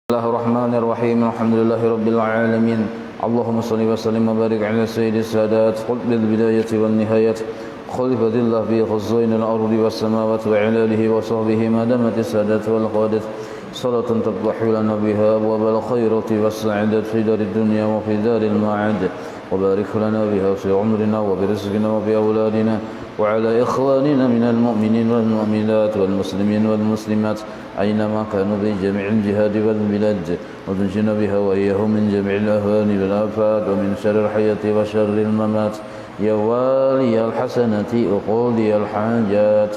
Bismillahirrahmanirrahim. Alhamdulillahirabbil alamin. Allahumma shalli wa sallim wa barik ala sayyidis sadat qutbil bidayati wan nihayat khalifatillah fi khazainil ardi was samawati wa ala alihi wa sahbihi ma damatis sadat wal qadat salatan tafdahu lana biha wa bil khairati was sa'adat fi darid dunya wa fi daril ma'ad wa barik lana biha fi umrina wa bi rizqina wa bi awladina wa ala ikhwanina minal mu'minin wal mu'minat wal muslimin wal muslimat أينما كانوا في جميع الجهاد والبلاد وتنجنا بها وإياهم من جميع الأهوال والآفات ومن شر الحياة وشر الممات يا والي الحسنة وقاضي الحاجات.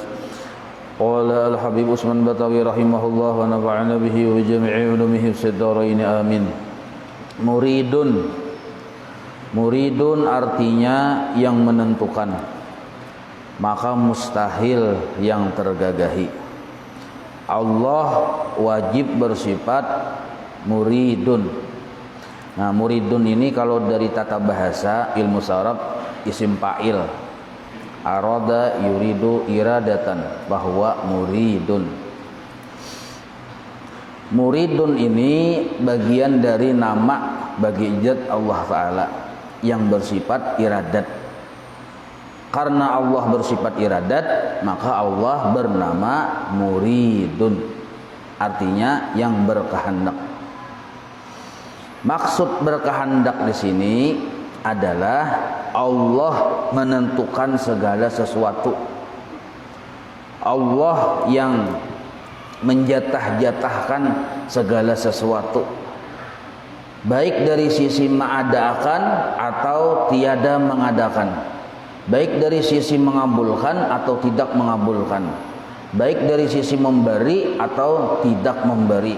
قال الحبيب عثمان بطوي رحمه الله ونفعنا به وبجميع علومه في الدارين آمين. Muridun artinya yang menentukan, maka mustahil yang tergagahi. Allah wajib bersifat muridun. Nah, muridun ini kalau dari tata bahasa ilmu saraf isim fa'il. Arada yuridu iradatan, bahwa muridun. Muridun ini bagian dari nama bagi zat Allah Ta'ala yang bersifat iradat. Karena Allah bersifat iradat, maka Allah bernama muridun, artinya yang berkehendak. Maksud berkehendak di sini adalah Allah menentukan segala sesuatu. Allah yang menjatah-jatahkan segala sesuatu, baik dari sisi mengadakan atau tiada mengadakan, baik dari sisi mengabulkan atau tidak mengabulkan, baik dari sisi memberi atau tidak memberi,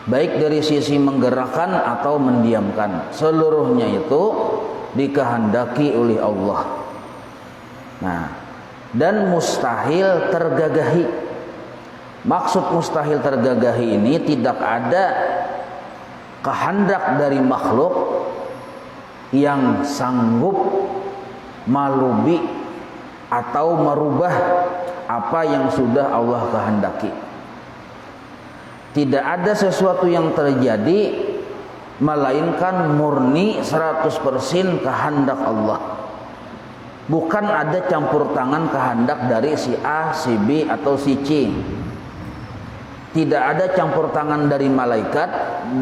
baik dari sisi menggerakkan atau mendiamkan, seluruhnya itu dikehendaki oleh Allah. Nah, dan mustahil tergagahi. Maksud mustahil tergagahi ini tidak ada kehendak dari makhluk yang sanggup malubi atau merubah apa yang sudah Allah kehendaki. Tidak ada sesuatu yang terjadi melainkan murni 100% kehendak Allah. Bukan ada campur tangan kehendak dari si A, si B atau si C. Tidak ada campur tangan dari malaikat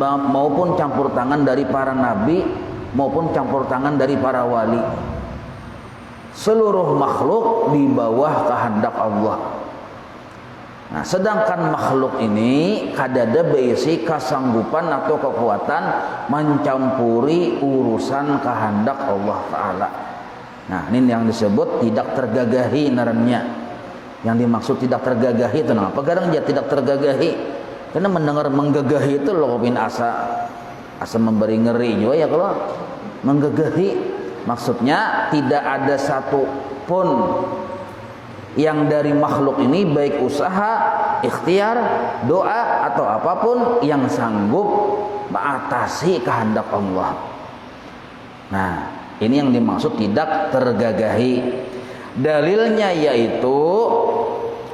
maupun campur tangan dari para nabi maupun campur tangan dari para wali. Seluruh makhluk di bawah kehendak Allah. Nah, sedangkan makhluk ini kadada berisi kesanggupan atau kekuatan mencampuri urusan kehendak Allah Ta'ala. Nah, ini yang disebut tidak tergagahi narannya. Yang dimaksud tidak tergagahi itu apa? Kadang dia tidak tergagahi karena mendengar menggagahi itu loh bin asa memberi ngeri juga ya kalau menggagahi. Maksudnya tidak ada satu pun yang dari makhluk ini, baik usaha, ikhtiar, doa atau apapun yang sanggup mengatasi kehendak Allah. Nah, ini yang dimaksud tidak tergagahi. Dalilnya yaitu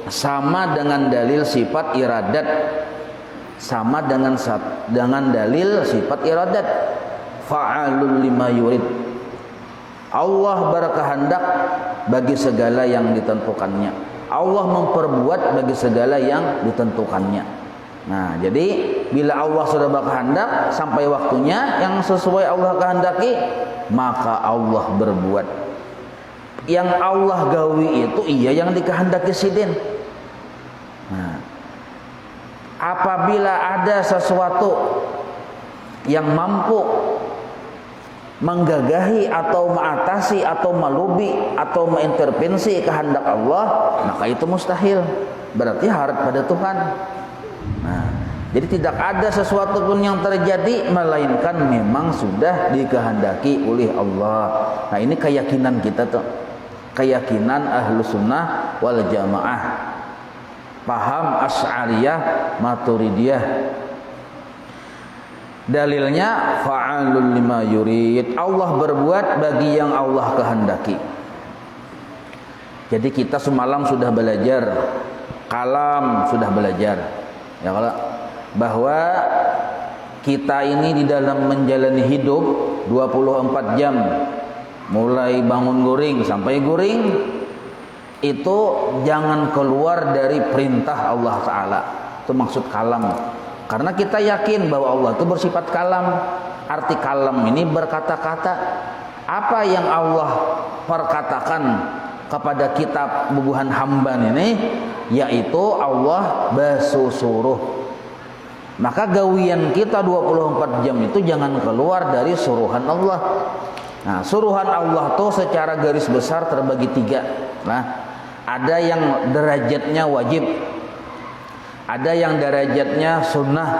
sama dengan dalil sifat iradat, sama dengan dalil sifat iradat. Fa'alul lima yurid. Allah berkehendak bagi segala yang ditentukannya. Allah memperbuat bagi segala yang ditentukannya. Nah, jadi bila Allah sudah berkehendak sampai waktunya yang sesuai Allah kehendaki, maka Allah berbuat. Yang Allah gawi itu iya yang dikehendaki sidin. Nah, apabila ada sesuatu yang mampu menggagahi atau mengatasi atau melubi atau mengintervensi kehendak Allah, maka itu mustahil, berarti harap pada Tuhan. Nah, jadi tidak ada sesuatu pun yang terjadi melainkan memang sudah dikehendaki oleh Allah. Nah, ini keyakinan kita tuh, keyakinan Ahlus Sunnah wal Jamaah, paham Asy'ariyah, Maturidiyah. Dalilnya fa'alul lima yurid. Allah berbuat bagi yang Allah kehendaki. Jadi kita semalam sudah belajar kalam, sudah belajar ya kalau bahwa kita ini di dalam menjalani hidup 24 jam, mulai bangun guring sampai guring, itu jangan keluar dari perintah Allah Ta'ala. Itu maksud kalam. Karena kita yakin bahwa Allah itu bersifat kalam. Arti kalam ini berkata-kata. Apa yang Allah perkatakan kepada kitab bubuhan hamba ini, yaitu Allah basusuruh. Maka gawian kita 24 jam itu jangan keluar dari suruhan Allah. Nah, suruhan Allah tuh secara garis besar terbagi 3. Nah, ada yang derajatnya wajib, ada yang derajatnya sunnah,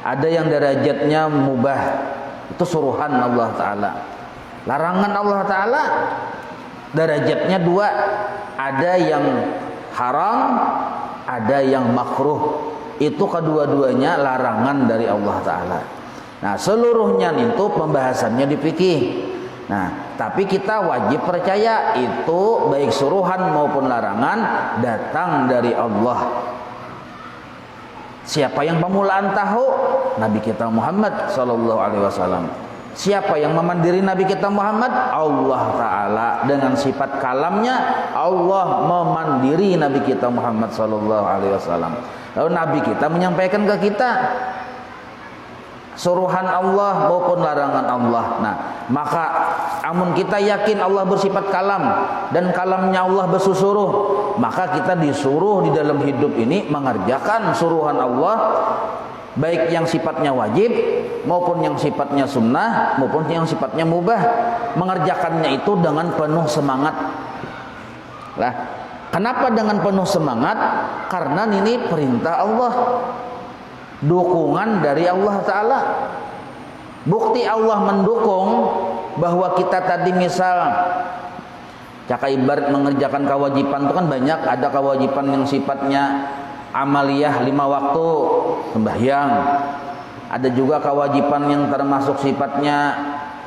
ada yang derajatnya mubah. Itu suruhan Allah Ta'ala. Larangan Allah Ta'ala derajatnya 2. Ada yang haram, ada yang makruh. Itu kedua-duanya larangan dari Allah Ta'ala. Nah, seluruhnya itu pembahasannya di fikih. Nah, tapi kita wajib percaya itu baik suruhan maupun larangan datang dari Allah. Siapa yang pemulaan tahu? Nabi kita Muhammad sallallahu alaihi wasallam. Siapa yang memandiri Nabi kita Muhammad? Allah Ta'ala. Dengan sifat kalamnya, Allah memandiri Nabi kita Muhammad sallallahu alaihi wasallam. Lalu Nabi kita menyampaikan ke kita suruhan Allah maupun larangan Allah. Nah, maka amun kita yakin Allah bersifat kalam dan kalamnya Allah bersusuruh, maka kita disuruh di dalam hidup ini mengerjakan suruhan Allah, baik yang sifatnya wajib maupun yang sifatnya sunnah maupun yang sifatnya mubah. Mengerjakannya itu dengan penuh semangat. Lah, kenapa dengan penuh semangat? Karena ini perintah Allah, dukungan dari Allah Ta'ala. Bukti Allah mendukung bahwa kita tadi misal caka ibarat mengerjakan kewajiban itu kan banyak. Ada kewajiban yang sifatnya amaliyah 5 waktu sembahyang. Ada juga kewajiban yang termasuk sifatnya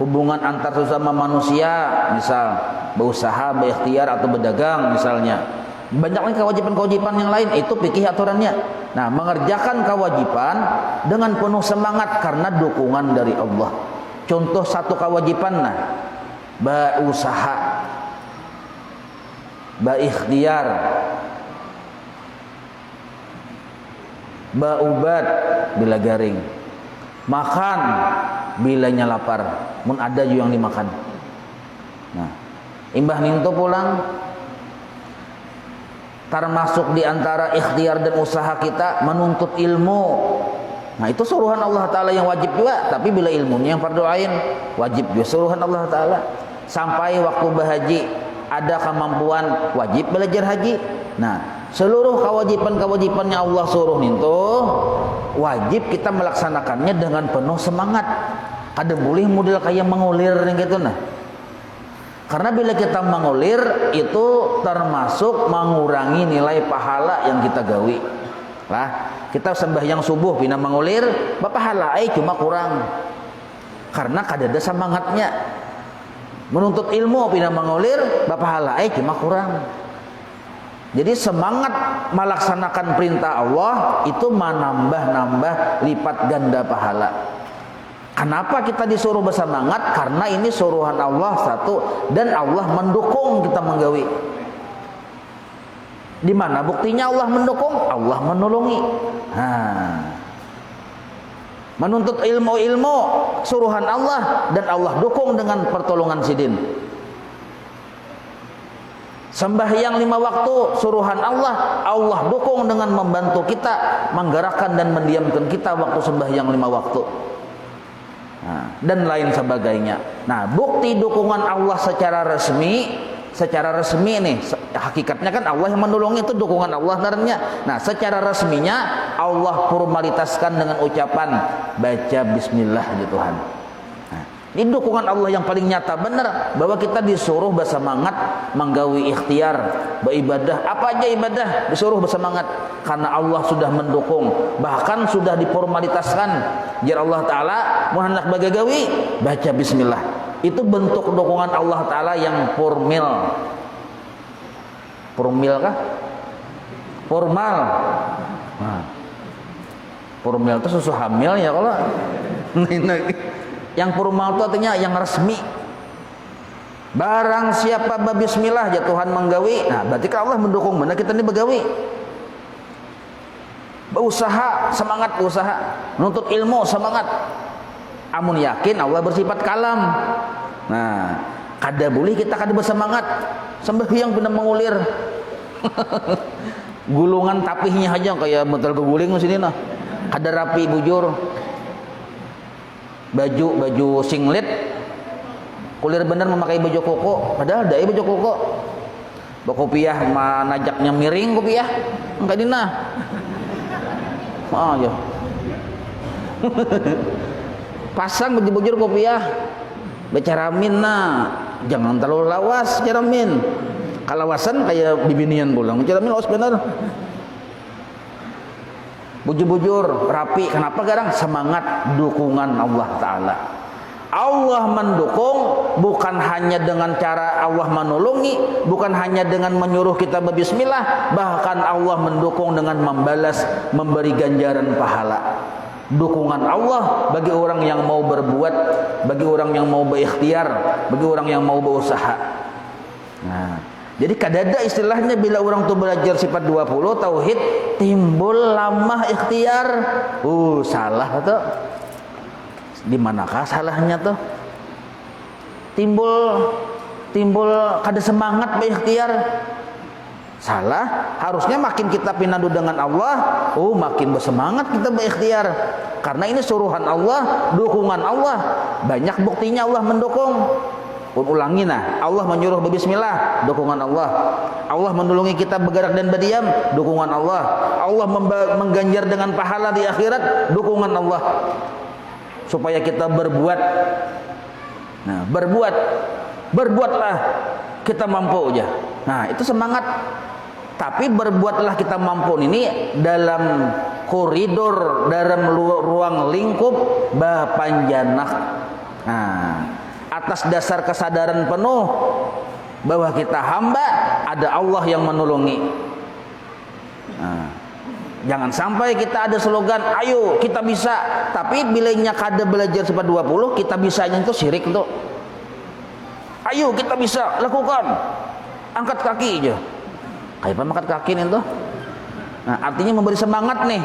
hubungan antar sesama manusia, misal berusaha, berikhtiar atau berdagang misalnya. Banyak lagi kewajiban-kewajiban yang lain, itu fikih aturannya. Nah, mengerjakan kewajiban dengan penuh semangat karena dukungan dari Allah. Contoh satu kewajiban, nah, berusaha, berikhtiar, berubat bila garing, makan bilanya lapar, mun ada juga yang dimakan. Nah, imbah nintu pulang, termasuk di antara ikhtiar dan usaha kita menuntut ilmu. Nah, itu suruhan Allah Ta'ala yang wajib juga. Tapi bila ilmunya yang fardu ain, wajib juga suruhan Allah Ta'ala. Sampai waktu berhaji, ada kemampuan, wajib belajar haji. Nah, seluruh kewajiban-kewajiban yang Allah suruh itu wajib kita melaksanakannya dengan penuh semangat. Kada boleh model kayak mengulir gitu nah. Karena bila kita mengulir itu termasuk mengurangi nilai pahala yang kita gawi. Lah, kita sembahyang subuh pina mengulir, pahala cuma kurang. Karena kadada semangatnya. Menuntut ilmu pina mengulir, pahala cuma kurang. Jadi semangat melaksanakan perintah Allah itu menambah-nambah lipat ganda pahala. Kenapa kita disuruh bersemangat? Karena ini suruhan Allah satu, dan Allah mendukung kita menggawi. Di mana buktinya Allah mendukung? Allah menolongi. Menuntut ilmu suruhan Allah dan Allah dukung dengan pertolongan sidin. Sembahyang 5 waktu suruhan Allah, Allah dukung dengan membantu kita menggerakkan dan mendiamkan kita waktu sembahyang 5 waktu. Dan lain sebagainya. Nah, bukti dukungan Allah secara resmi nih, hakikatnya kan Allah yang menolong, itu dukungan Allah sebenarnya. Nah, secara resminya Allah formalitaskan dengan ucapan baca bismillah ya Tuhan. Nah, ini dukungan Allah yang paling nyata benar bahwa kita disuruh bersemangat menggawi ikhtiar, beribadah, apa aja ibadah disuruh bersemangat karena Allah sudah mendukung, bahkan sudah diformalitaskan. Jar Allah Ta'ala mau hendak bagagawi baca bismillah. Itu bentuk dukungan Allah Ta'ala yang formal. Formal kah? Formal. Formal itu susu hamil ya kalau. Yang formal itu artinya yang resmi. Barang siapa bismillah ya Tuhan menggawi. Nah, berarti kan Allah mendukung benar kita ini begawi. Berusaha, semangat berusaha. Menuntut ilmu, semangat. Amun yakin Allah bersifat kalam. Nah, kada boleh kita kada bersemangat. Sembahyang benar mengulir. Gulungan tapihnya aja kayak betul keguling sini nah. Kada rapi bujur. Baju singlet kulir bener memakai baju koko, padahal dai baju koko. Kopiah manajaknya miring kopiah. Engka dina. Ah ya. Pasang baju-baju kopiah. Becaramin nah, jangan terlalu lawas caramin. Kalawasan kayak bibinian pulang. Caramin lawas bener. Bujur-bujur, rapi. Kenapa kadang? Semangat dukungan Allah Ta'ala. Allah mendukung bukan hanya dengan cara Allah menolongi, bukan hanya dengan menyuruh kita berbismillah, bahkan Allah mendukung dengan membalas, memberi ganjaran pahala. Dukungan Allah bagi orang yang mau berbuat, bagi orang yang mau berikhtiar, bagi orang yang mau berusaha. Nah, jadi kadada istilahnya bila orang tuh belajar sifat 20 tauhid timbul lamah ikhtiar. Salah tuh. Di manakah salahnya tuh? Timbul kada semangat berikhtiar. Salah, harusnya makin kita pinandu dengan Allah, makin bersemangat kita berikhtiar. Karena ini suruhan Allah, dukungan Allah. Banyak buktinya Allah mendukung. Ulangi nah, Allah menyuruh berbismillah, dukungan Allah. Allah menolongi kita bergerak dan berdiam, dukungan Allah. Allah mengganjar dengan pahala di akhirat, dukungan Allah. Supaya kita berbuat. Nah, berbuatlah kita mampu aja. Nah, itu semangat. Tapi berbuatlah kita mampu ini dalam koridor, dalam ruang lingkup bapanjanak. Nah, atas dasar kesadaran penuh bahwa kita hamba, ada Allah yang menolongi. Nah, jangan sampai kita ada slogan, ayo kita bisa, tapi bilanya kada belajar sifat 20, kita bisanya itu syirik tuh. Ayo kita bisa, lakukan. Angkat kaki aja. Kayak apa angkat kaki nih tuh? Nah, artinya memberi semangat nih.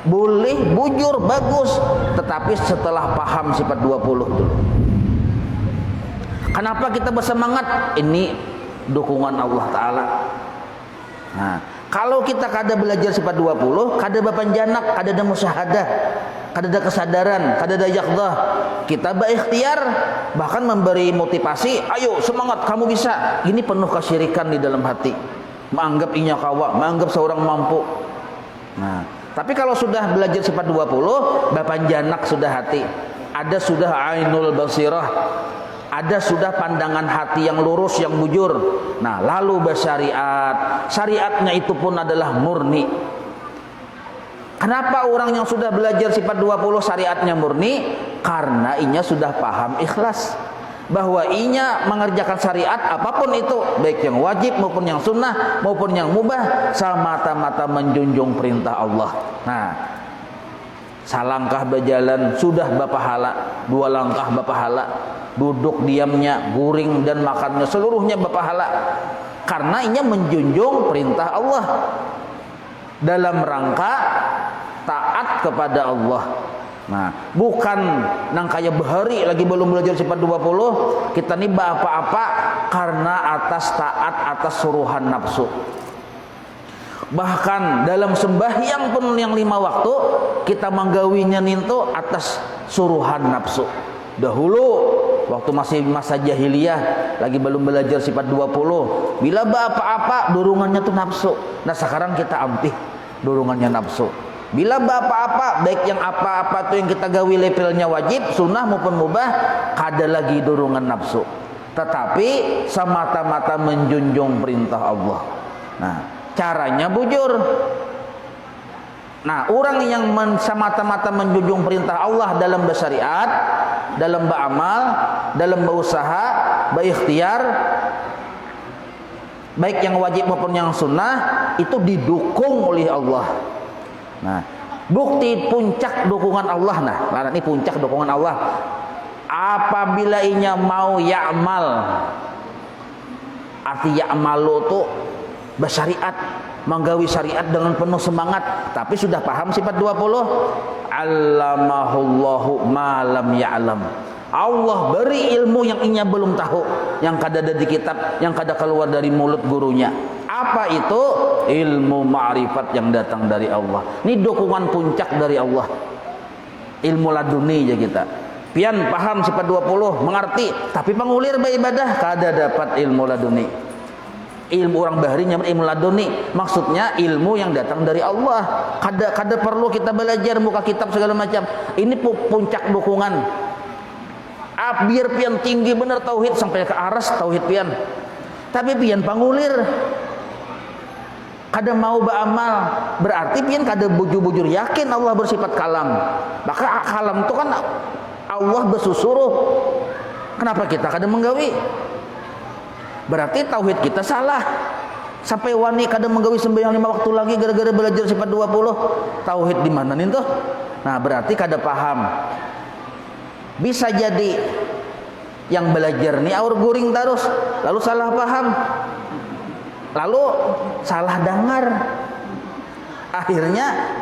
Boleh, bujur, bagus, tetapi setelah paham sifat 20 dulu. Kenapa kita bersemangat? Ini dukungan Allah Ta'ala. Nah, kalau kita kada belajar sifat 20, kada bapanjanak, kada ada musyahadah, kada ada kesadaran, kada ada yaqdah, kita berikhtiar, bahkan memberi motivasi, ayo semangat, kamu bisa. Ini penuh kesyirikan di dalam hati, menganggap inya kawa, menganggap seorang mampu. Nah, tapi kalau sudah belajar sifat 20, bapanjanak sudah hati, ada sudah ainul basirah, ada sudah pandangan hati yang lurus, yang bujur. Nah, lalu bersyariat. Syariatnya itu pun adalah murni. Kenapa orang yang sudah belajar sifat 20 syariatnya murni? Karena inya sudah paham ikhlas. Bahwa inya mengerjakan syariat apapun itu, baik yang wajib maupun yang sunnah maupun yang mubah, semata-mata menjunjung perintah Allah. Nah, salangkah berjalan sudah berpahala, 2 langkah berpahala, duduk diamnya, guring dan makannya seluruhnya berpahala. Karena inya menjunjung perintah Allah dalam rangka taat kepada Allah. Nah, bukan nang kaya behari lagi belum belajar sifat 20, kita nih apa-apa karena atas taat atas suruhan nafsu. Bahkan dalam sembahyang pun yang 5 waktu kita menggawinya nintu atas suruhan nafsu. Dahulu waktu masih masa jahiliyah lagi belum belajar sifat 20, bila apa-apa dorongannya tuh nafsu. Nah, sekarang kita ampih dorongannya nafsu. Bila apa-apa, baik yang apa-apa tuh yang kita gawi levelnya wajib, sunnah maupun mubah, kada lagi dorongan nafsu. Tetapi semata-mata menjunjung perintah Allah. Nah, caranya bujur. Nah, orang yang semata-mata menjunjung perintah Allah dalam bersyariat, dalam beramal, dalam berusaha, berikhtiar, baik yang wajib maupun yang sunnah, itu didukung oleh Allah. Nah, Bukti puncak dukungan Allah. Nah, ini puncak dukungan Allah. Apabila inya mau ya'mal, arti ya'malu itu bersyariat, menggawi syariat dengan penuh semangat, tapi sudah paham sifat 20. Allamahullahu ma lam ya'lam. Allah beri ilmu yang inya belum tahu, yang kada ada di kitab, yang kada keluar dari mulut gurunya. Apa itu? Ilmu ma'rifat yang datang dari Allah. Ini dukungan puncak dari Allah. Ilmu laduni aja kita. Pian paham sifat 20, mengerti, tapi pengulir beribadah kada dapat ilmu laduni. Ilmu orang bahari nyaman ilmu laduni, maksudnya ilmu yang datang dari Allah. Kada perlu kita belajar muka kitab segala macam. Ini puncak dukungan. Biar pian tinggi bener tauhid sampai ke aras tauhid pian, tapi pian pangulir kada mau beramal, berarti pian kada bujur-bujur yakin Allah bersifat kalam. Maka kalam itu kan Allah bersusuruh. Kenapa kita kada menggawi? Berarti tauhid kita salah. Sampai wani kada menggawi sembahyang 5 waktu lagi gara-gara belajar sifat 20. Tauhid di mana nih tuh? Nah, berarti kada paham. Bisa jadi yang belajar nih aur guring terus, lalu salah paham, lalu salah dengar, akhirnya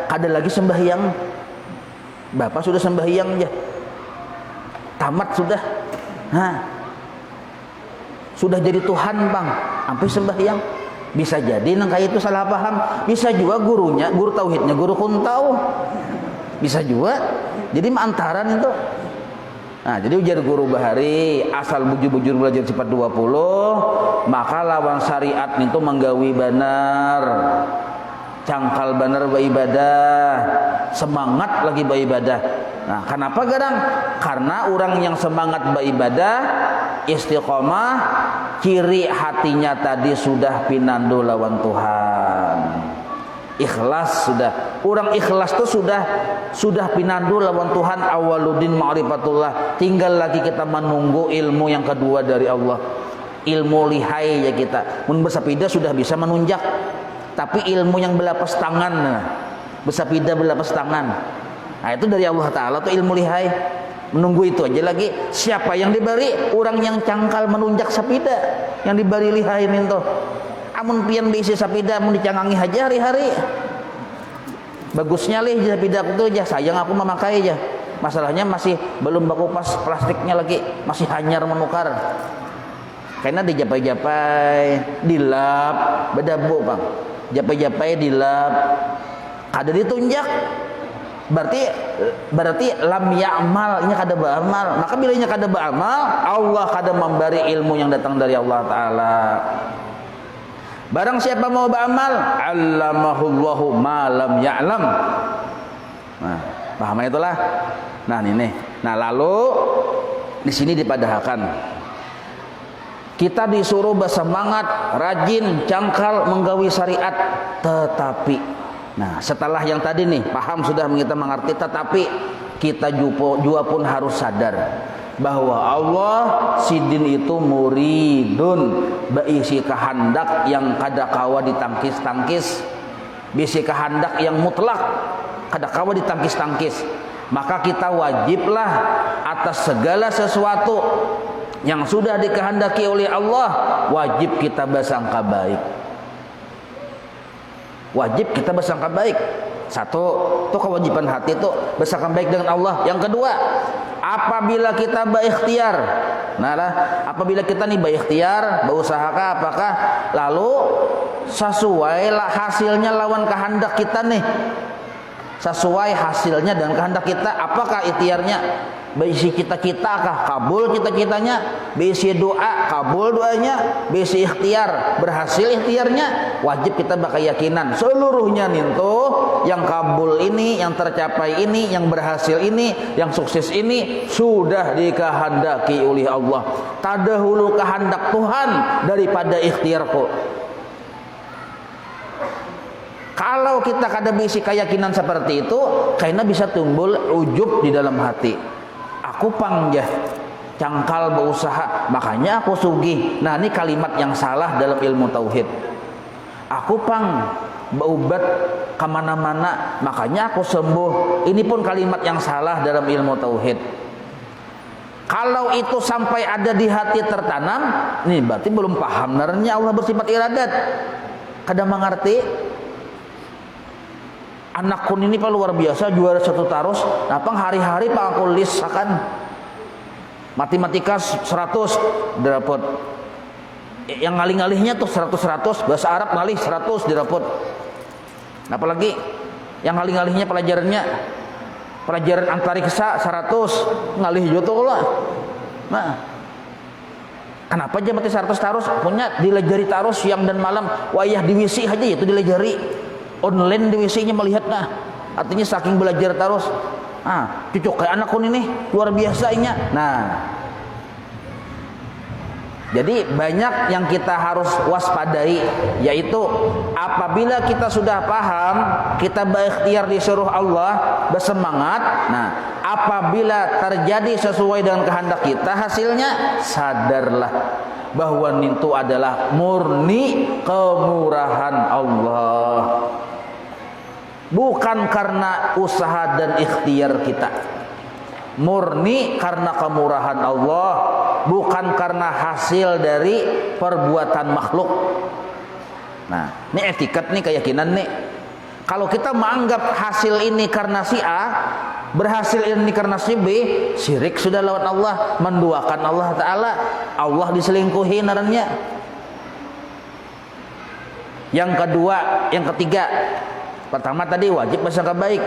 kada lagi sembahyang. Bapak sudah sembahyang aja, tamat sudah, sudah jadi Tuhan bang, sampai sembahyang. Bisa jadi nang kayak itu salah paham. Bisa juga gurunya, guru tauhidnya guru kuntau, bisa juga. Jadi antaran itu. Nah, jadi ujar guru bahari asal bujur-bujur belajar sifat 20, maka lawan syariat itu menggawi benar, cangkal benar beribadah, semangat lagi beribadah. Nah, kenapa gadang? Karena orang yang semangat beribadah, istiqomah, ciri hatinya tadi sudah pinandu lawan Tuhan. Ikhlas sudah. Orang ikhlas itu sudah pinandu lawan Tuhan, awaludin ma'rifatullah. Tinggal lagi kita menunggu ilmu yang kedua dari Allah. Ilmu lihai ya kita. Mun bersepeda sudah bisa menunjak. Tapi ilmu yang belapas tangan, bersepeda belapas tangan. Nah, itu dari Allah Ta'ala itu ilmu lihai. Menunggu itu aja lagi. Siapa yang diberi? Orang yang cangkal menunjak sepeda, yang diberi lihai itu. Amun pian diisi sepeda mun dicangangi aja hari-hari. Bagusnya lih sepeda itu aja, sayang aku memakai aja. Masalahnya masih belum bakupas plastiknya lagi, masih hanyar menukar. Karena dijapai-japai, dilap, bedabu bang. Japai-japai dilap, kada ditunjak. Berarti lam ya'mal, ini kada beramal. Maka bila ini kada beramal, Allah kada memberi ilmu yang datang dari Allah Ta'ala. Barang siapa mau beramal, allamahullahu ma lam ya'lam. Nah, paham itulah. Nah, ini. Nah, lalu di sini dipadahkan. Kita disuruh bersemangat, rajin, cangkal menggawi syariat, tetapi nah, setelah yang tadi nih, paham sudah kita mengerti, tetapi kita juga pun harus sadar bahwa Allah sidin itu muridun, berisi kehendak yang kada kawa ditangkis-tangkis, berisi kehendak yang mutlak, kada kawa ditangkis-tangkis. Maka kita wajiblah atas segala sesuatu yang sudah dikehendaki oleh Allah, wajib kita bersangka baik. Wajib kita bersangka baik. Satu, itu kewajiban hati itu bersangka baik dengan Allah. Yang kedua, apabila kita berikhtiar, apabila kita nih berikhtiar, berusaha apakah lalu sesuai hasilnya lawan kehendak kita nih, sesuai hasilnya dan kehendak kita, apakah ikhtiarnya? Berisi kita-kita kah kabul kita-kitanya, berisi doa kabul doanya, berisi ikhtiar berhasil ikhtiarnya. Wajib kita berkeyakinan seluruhnya itu yang kabul ini, yang tercapai ini, yang berhasil ini, yang sukses ini sudah dikehendaki oleh Allah. Tadahulu kehendak Tuhan daripada ikhtiarku. Kalau kita kada berisi keyakinan seperti itu, karena bisa timbul ujub di dalam hati. Aku pangjah cangkal berusaha, makanya aku sugih. Nah, ini kalimat yang salah dalam ilmu tauhid. Aku pang beubat kemana-mana, makanya aku sembuh. Ini pun kalimat yang salah dalam ilmu tauhid. Kalau itu sampai ada di hati tertanam, nih berarti belum paham narnya Allah bersifat iradat. Kada mengerti. Anakku ini pak luar biasa, juara satu tarus. Napang hari-hari pak aku list akan matematika 100 dapat. Yang ngalih-ngalihnya tuh 100, bahasa Arab ngalih 100 dirapot. Apalagi yang ngalih-ngalihnya pelajaran antariksa 100 ngalih joto lah. Nah, kenapa aja mati 100 tarus punya dilajari tarus siang dan malam, wayah di WC aja itu dilajari online di WC-nya melihatnya. Artinya saking belajar tarus, cucuk kayak anakku ini luar biasanya. Nah, jadi banyak yang kita harus waspadai, yaitu apabila kita sudah paham, kita berikhtiar disuruh Allah, bersemangat. Nah, apabila terjadi sesuai dengan kehendak kita hasilnya, sadarlah bahwa itu adalah murni kemurahan Allah, bukan karena usaha dan ikhtiar kita. Murni karena kemurahan Allah, bukan karena hasil dari perbuatan makhluk. Nah, ini etiket nih, keyakinan nih. Kalau kita menganggap hasil ini karena si A, berhasil ini karena si B, syirik sudah lawan Allah, menduakan Allah Ta'ala. Allah diselingkuhi narannya. Yang ketiga, pertama tadi wajib bersangka baik.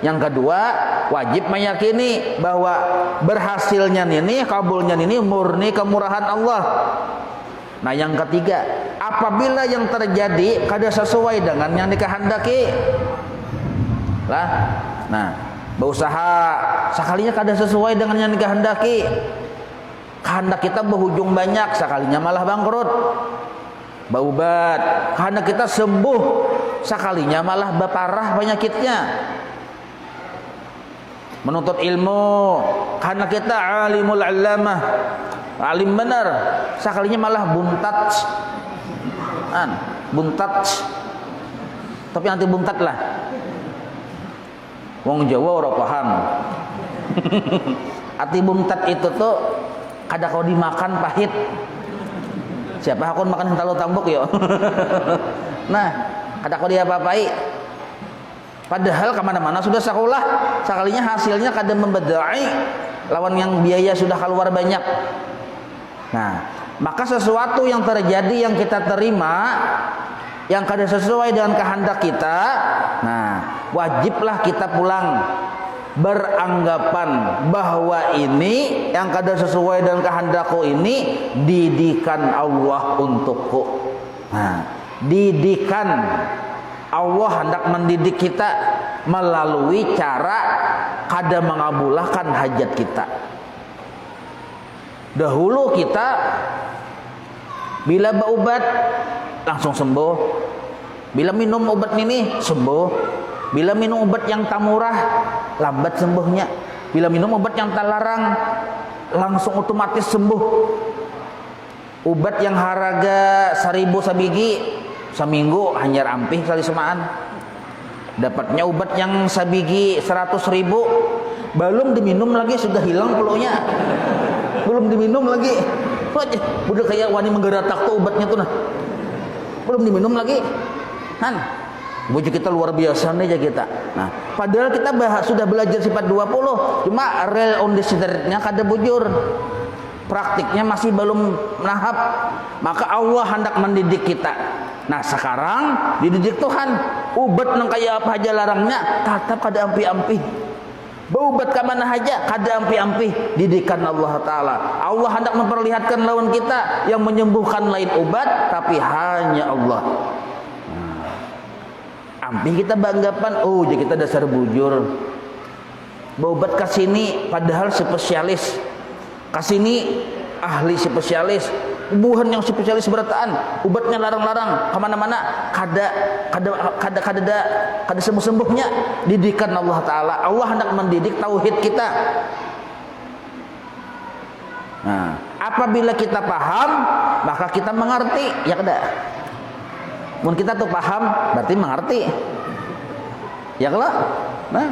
Yang kedua, wajib meyakini bahwa berhasilnya ini, kabulnya ini murni kemurahan Allah. Nah, yang ketiga, apabila yang terjadi kada sesuai dengan yang dikehendaki lah, nah, berusaha sekalinya kada sesuai dengan yang dikehendaki, kehendak kita berujung banyak, sekalinya malah bangkrut. Baubat, kehendak kita sembuh, sekalinya malah berparah penyakitnya. Menuntut ilmu, karena kita alimul allamah, alim benar, sekalinya malah buntat, tapi nanti buntat lah. Wong Jawa orang paham. Arti buntat itu tuh kada kau dimakan pahit. Siapa aku makan talu tambuk yo. Nah, kada kau dia apa-apai. Padahal kemana-mana sudah sekolah, sekalinya hasilnya kadang membedai lawan yang biaya sudah keluar banyak. Nah, maka sesuatu yang terjadi yang kita terima yang kada sesuai dengan kehendak kita, nah, wajiblah kita pulang beranggapan bahwa ini yang kada sesuai dengan kehendakku ini didikan Allah untukku. Nah, didikan Allah hendak mendidik kita melalui cara kada mengabulahkan hajat kita. Dahulu kita bila berobat langsung sembuh, bila minum obat ini sembuh, bila minum obat yang tak murah lambat sembuhnya, bila minum obat yang tak larang langsung otomatis sembuh. Obat yang harga 1000 sabigi seminggu hanya ampih kali semaan. Dapatnya obat yang sabigi 100.000 belum diminum lagi sudah hilang peluhnya. Belum diminum lagi. Udah kayak wani menggeratak tuh obatnya tuh nah. Belum diminum lagi. Bujuk kita luar biasa nih aja kita. Nah, padahal kita sudah belajar sifat 20, cuma real on the street-nya kada bujur. Praktiknya masih belum menahap. Maka Allah hendak mendidik kita. Nah, sekarang dididik Tuhan. Ubat nang kaya apa aja larangnya, tetap kada ampi-ampi. Baubat ke mana aja, kada ampi-ampi. Didikan Allah Ta'ala. Allah hendak memperlihatkan lawan kita yang menyembuhkan lain ubat, tapi hanya Allah. Ampi kita banggapan, jadi kita dasar bujur. Baubat ke sini padahal spesialis. Kasini ahli spesialis, buhan yang spesialis berataan, obatnya larang-larang, kemana-mana, kada sembuh-sembuhnya. Didikan Allah Ta'ala. Allah hendak mendidik tauhid kita. Nah, apabila kita paham, maka kita mengerti. Ya kada. Mun kita tuh paham, berarti mengerti. Ya kalau nah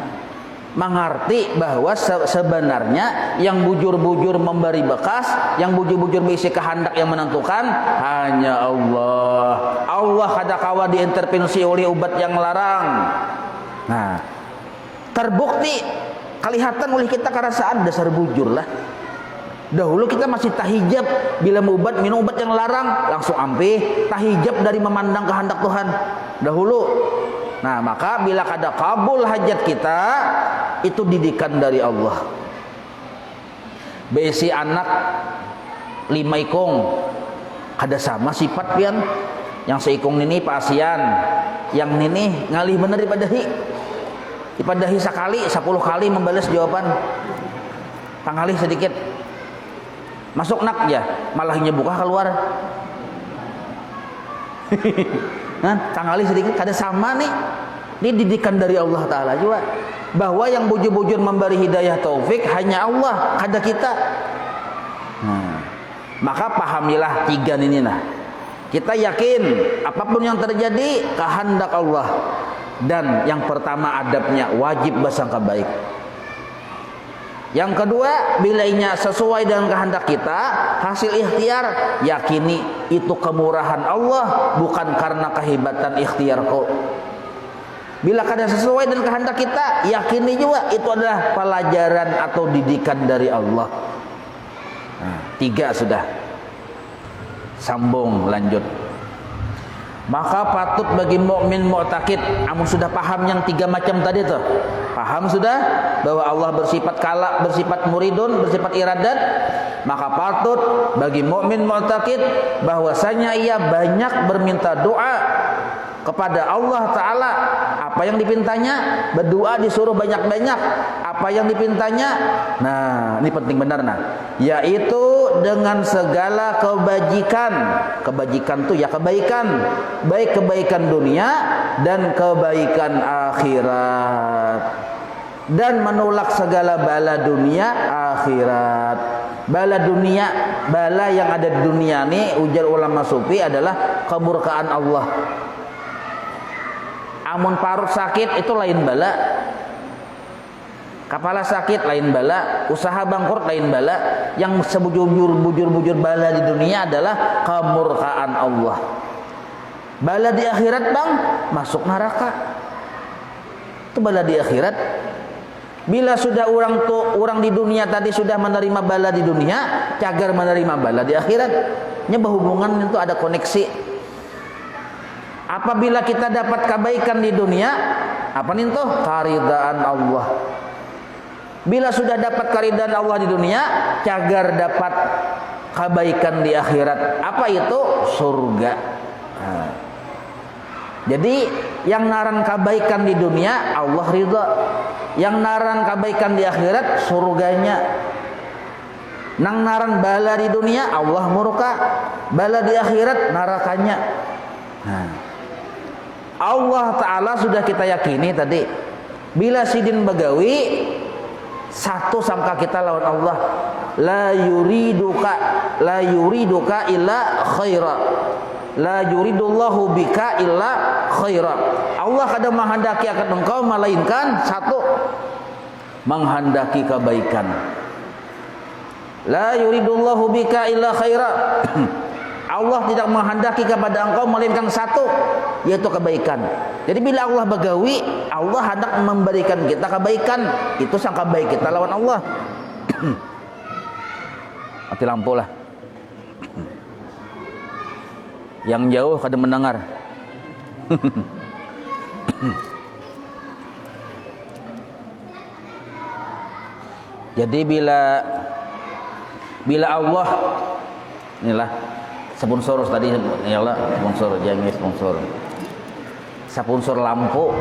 mengerti bahwa sebenarnya yang bujur-bujur memberi bekas, yang bujur-bujur berisi kehendak yang menentukan hanya Allah. Allah kada kawa diintervensi oleh ubat yang larang. Nah, terbukti kelihatan oleh kita kerasaan dasar bujur lah. Dahulu kita masih tahijab, bila mau obat minum obat yang larang langsung ampih, tahijab dari memandang kehendak Tuhan dahulu. Nah, maka bila kada kabul hajat kita, itu didikan dari Allah. Besi anak 5 ikong, kada sama sifat pian. Yang seikong ini pasian, yang ini ngalih bener dipadahi sekali 10 kali membalas jawaban. Pangalih sedikit, masuk nak ya, malahnya buka keluar. Nah, tangali sedikit kada sama nih. Ini didikan dari Allah Ta'ala juga, bahwa yang bujur-bujur memberi hidayah taufik hanya Allah, kada kita. Nah, maka pahamilah 3 ini nah. Kita yakin apapun yang terjadi kehendak Allah. Dan yang pertama adabnya wajib bersangka baik. Yang kedua, bila inya sesuai dengan kehendak kita, hasil ikhtiar, yakini itu kemurahan Allah, bukan karena kehebatan ikhtiarku. Bila kada sesuai dengan kehendak kita, yakini juga itu adalah pelajaran atau didikan dari Allah. Nah, 3 sudah. Sambung lanjut. Maka patut bagi mukmin mu'taqid, amun sudah paham yang 3 macam tadi tuh, paham sudah bahwa Allah bersifat kalak, bersifat muridun, bersifat iradat, maka patut bagi mukmin mu'taqid bahwasanya ia banyak berminta doa kepada Allah Ta'ala. Apa yang dipintanya, berdoa disuruh banyak-banyak. Apa yang dipintanya, nah ini penting benar nah, yaitu dengan segala kebajikan. Kebajikan tuh ya kebaikan, baik kebaikan dunia dan kebaikan akhirat, dan menolak segala bala dunia akhirat. Bala dunia, bala yang ada di dunia ini, ujar ulama sufi, adalah kemurkaan Allah. Amun parut sakit itu lain bala, kepala sakit lain bala, usaha bangkrut lain bala. Yang sebujur-bujur bala di dunia adalah kemurkaan Allah. Bala di akhirat bang, masuk neraka. Itu bala di akhirat. Bila sudah orang di dunia tadi sudah menerima bala di dunia, cagar menerima bala di akhirat. Nya berhubungan itu ada koneksi. Apabila kita dapat kebaikan di dunia, apa nih tuh? Karidaan Allah. Bila sudah dapat karidaan Allah di dunia, cagar dapat kebaikan di akhirat. Apa itu? Surga. Nah. Jadi yang naran kebaikan di dunia Allah ridha, yang naran kebaikan di akhirat surganya. Nang naran bala di dunia Allah murka, bala di akhirat nerakanya. Nah, Allah Ta'ala sudah kita yakini tadi, bila sidin bagawi satu sangka kita lawan Allah, la yuriduka illa khaira, la yuridullahu bika illa khaira. Allah kadang menghendaki akan engkau melainkan satu, menghendaki kebaikan. La yuridullahu bika illa khaira. Allah tidak menghendaki kepada engkau melainkan satu, yaitu kebaikan. Jadi bila Allah bagawi, Allah hendak memberikan kita kebaikan. Itu sangka baik kita lawan Allah. Mati lampu lah. Yang jauh kada mendengar. Jadi bila Allah, inilah sponsor tadi, ialah sponsor, jangan sponsor lampu.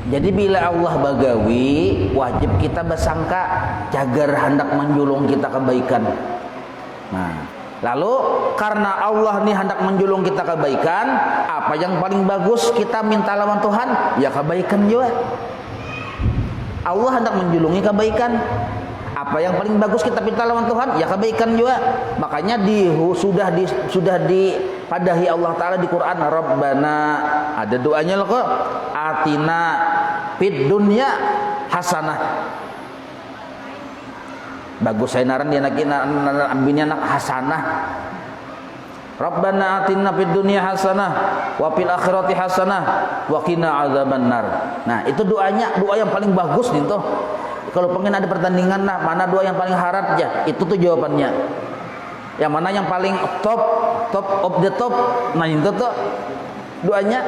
Jadi bila Allah bagawi, wajib kita bersangka cagar hendak menjulung kita kebaikan. Nah, lalu karena Allah nih hendak menjulung kita kebaikan, apa yang paling bagus kita minta lawan Tuhan? Ya kebaikan juga. Allah hendak menjulungi kebaikan. Apa yang paling bagus kita minta lawan Tuhan? Ya kebaikan juga. Makanya sudah padahi Allah Ta'ala di Quran. Rabbana, ada doanya loh kok, atina fid dunya hasanah. Bagus saya naran dia anak hasanah. Rabbana atina fid dunya hasanah wa fil akhirati hasanah wa qina adzabannar. Nah, itu doanya, doa yang paling bagus nih tuh. Kalau pengen ada pertandingan, nah mana doa yang paling harat aja, itu tuh jawabannya. Yang mana yang paling top of the top, nah itu tuh doanya.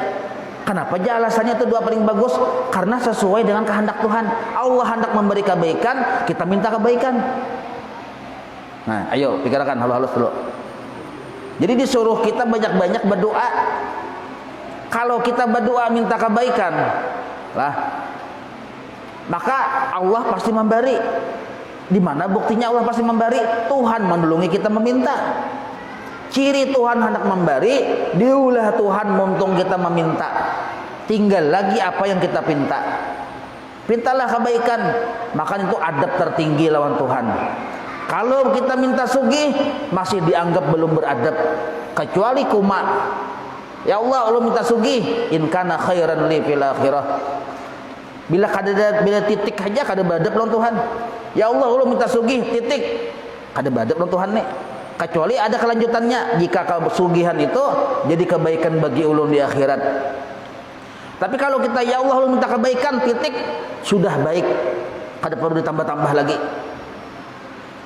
Kenapa aja alasannya itu doa paling bagus? Karena sesuai dengan kehendak Tuhan. Allah hendak memberi kebaikan, kita minta kebaikan. Nah, ayo pikirkan halus-halus dulu. Jadi disuruh kita banyak-banyak berdoa. Kalau kita berdoa minta kebaikan, lah, maka Allah pasti memberi. Di mana buktinya Allah pasti memberi? Tuhan menolongi kita meminta. Ciri Tuhan hendak memberi, diulah Tuhan muntung kita meminta. Tinggal lagi apa yang kita pinta. Pintalah kebaikan, maka itu adab tertinggi lawan Tuhan. Kalau kita minta sugih, masih dianggap belum beradab. Kecuali kuma, ya Allah, Allah minta sugih, in kana khairan li fil akhirah. Bila titik aja kada beradab lawan Tuhan. Ya Allah, Allah minta sugih, titik, kada beradab lawan Tuhan nih. Kecuali ada kelanjutannya, jika kesugihan itu jadi kebaikan bagi ulun di akhirat. Tapi kalau kita ya Allah lu minta kebaikan, titik, sudah baik, kada perlu ditambah-tambah lagi.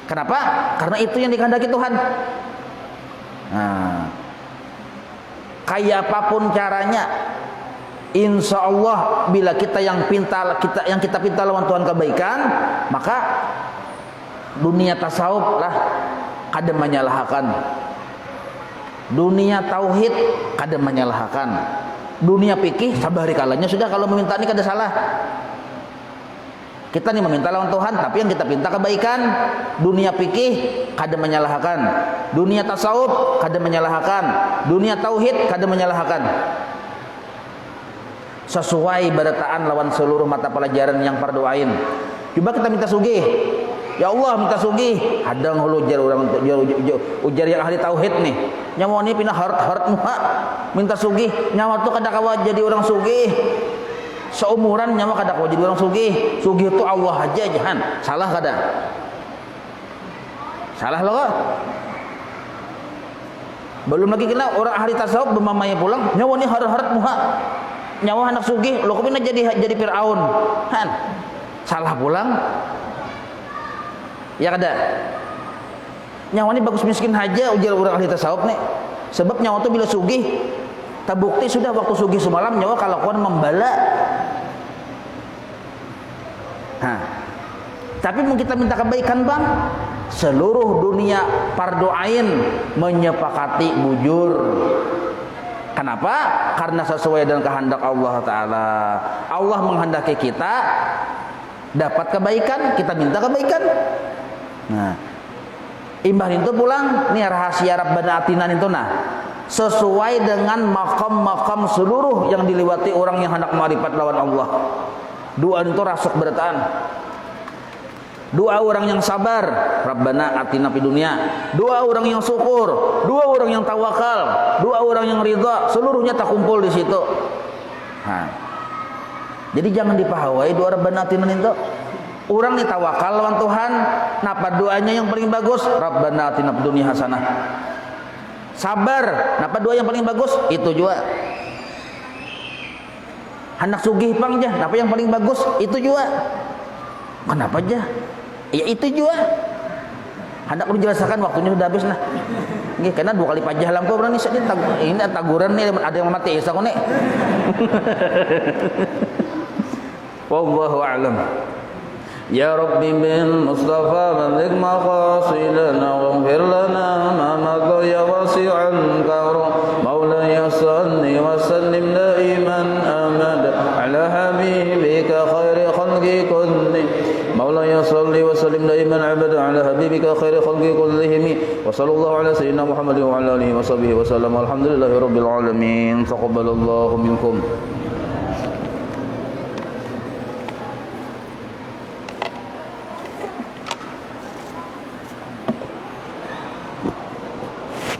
Kenapa? Karena itu yang dikehendaki Tuhan. Nah, kayak apapun caranya, insya Allah bila kita yang kita pinta lawan Tuhan kebaikan, maka dunia tasawuf lah kada menyalahkan, dunia tauhid kada menyalahkan, dunia fikih sabari kalanya sudah. Kalau meminta ini kada salah. Kita nih meminta lawan Tuhan, tapi yang kita pinta kebaikan. Dunia fikih kada menyalahkan, dunia tasawuf kada menyalahkan, dunia tauhid kada menyalahkan. Sesuai berataan lawan seluruh mata pelajaran yang pardoain. Coba kita minta sugih. Ya Allah minta sugih, hadang hulu ujar yang ahli tauhid nih. Nyawa ini pindah harat muha, minta sugih. Nyawa tuh kada kawa jadi orang sugih. Seumuran nyawa kada kawa jadi orang sugih. Sugih itu Allah aja jahan. Salah kada? Salah loh kok. Belum lagi kena orang ahli tasawuf bermamanya pulang. Nyawa ini harat muha. Nyawa anak sugih, lo kok pindah jadi Fir'aun. Han. Salah pulang. Ya kada. Nyawa ini bagus miskin aja ujar orang ahli tasawuf nih. Sebab nyawa itu bila sugih, terbukti sudah waktu sugih semalam nyawa kalakuan membala. Nah, tapi mau kita minta kebaikan bang, seluruh dunia pardoain menyepakati bujur. Kenapa? Karena sesuai dengan kehendak Allah Ta'ala. Allah menghendaki kita dapat kebaikan, kita minta kebaikan. Nah, imbah itu pulang nih rahasia Rabbana atina itu nah sesuai dengan makam-makam seluruh yang diliwati orang yang hendak ma'rifat lawan Allah. Doa itu rasuk berataan. Doa orang yang sabar, Rabbana atina fid dunya. Doa orang yang syukur, doa orang yang tawakal, doa orang yang ridha, seluruhnya terkumpul di situ. Nah, jadi jangan dipahawai doa Rabbana atina itu. Orang nih tawakal lawan Tuhan, napa doanya yang paling bagus? Rabbana atina fid dunya hasanah. Sabar, napa doa yang paling bagus? Itu juga. Hendak sugih pang aja, napa yang paling bagus? Itu juga. Kenapa aja? Ya itu juga. Hendak perlu jelaskan, waktunya sudah habis nah. Nggih, karena 2 kali pajah lampu berani ini taguran nih, ada yang mati isa kone. Wallahu a'lam. Ya Rabbi bil Mustafa balik maqasidana waghfir lana ma madha ya wasi'an karam maulaya salli wa sallim daiman amad ala habibika khairi khalqi kulli maulaya salli wa sallim daiman abad ala habibika khairi khalqi kullihim wa sallallahu ala sayyidina Muhammadin wa ala alihi wa sahbihi wa sallam alhamdulillahi rabbil alamin taqabbalallahu minkum.